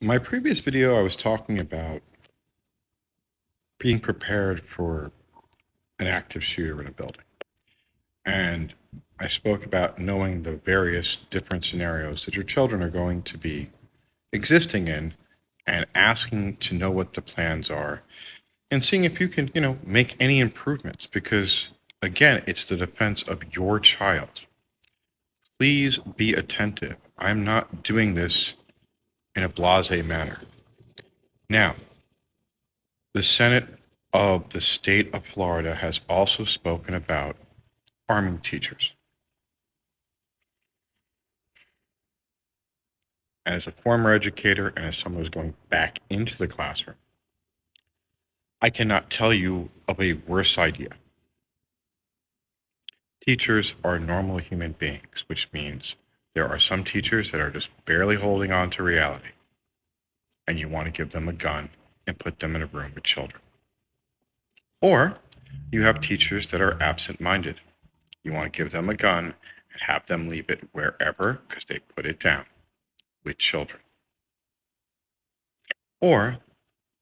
My previous video, I was talking about being prepared for an active shooter in a building. And I spoke about knowing the various different scenarios that your children are going to be existing in and asking to know what the plans are and seeing if you can, make any improvements because, again, it's the defense of your child. Please be attentive. I'm not doing this in a blasé manner. Now, the Senate of the state of Florida has also spoken about arming teachers. And as a former educator and as someone who's going back into the classroom, I cannot tell you of a worse idea. Teachers are normal human beings, which means there are some teachers that are just barely holding on to reality, and you want to give them a gun and put them in a room with children. Or you have teachers that are absent-minded. You want to give them a gun and have them leave it wherever because they put it down with children. Or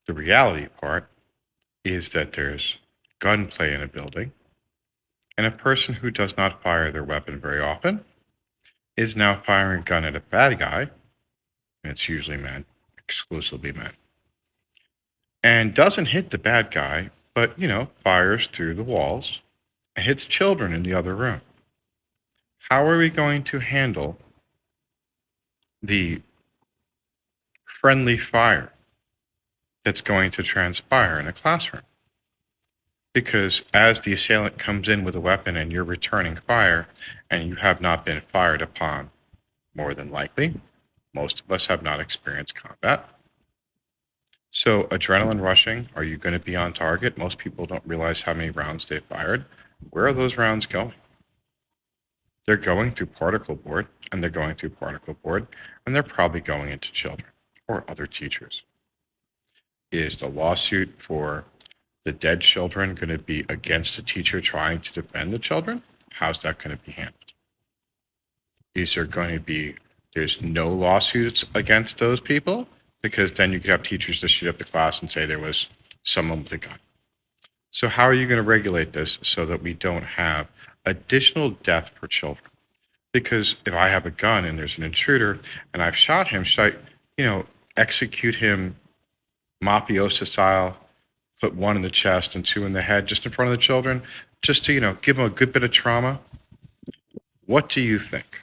the reality part is that there's gunplay in a building, and a person who does not fire their weapon very often is now firing a gun at a bad guy, and it's usually men, exclusively men, and doesn't hit the bad guy, but, fires through the walls and hits children in the other room. How are we going to handle the friendly fire that's going to transpire in a classroom? Because as the assailant comes in with a weapon and you're returning fire and you have not been fired upon, more than likely, most of us have not experienced combat. So adrenaline rushing, are you going to be on target? Most people don't realize how many rounds they fired. Where are those rounds going? They're going through particle board, and they're going through particle board, and they're probably going into children or other teachers. Is the lawsuit for the dead children going to be against the teacher trying to defend the children? How's that going to be handled? Is there going to be, there's no lawsuits against those people? Because then you could have teachers to shoot up the class and say there was someone with a gun. So how are you going to regulate this so that we don't have additional death for children? Because if I have a gun and there's an intruder and I've shot him, should I, execute him mafiosa style, put one in the chest and two in the head just in front of the children, just to, give them a good bit of trauma? What do you think?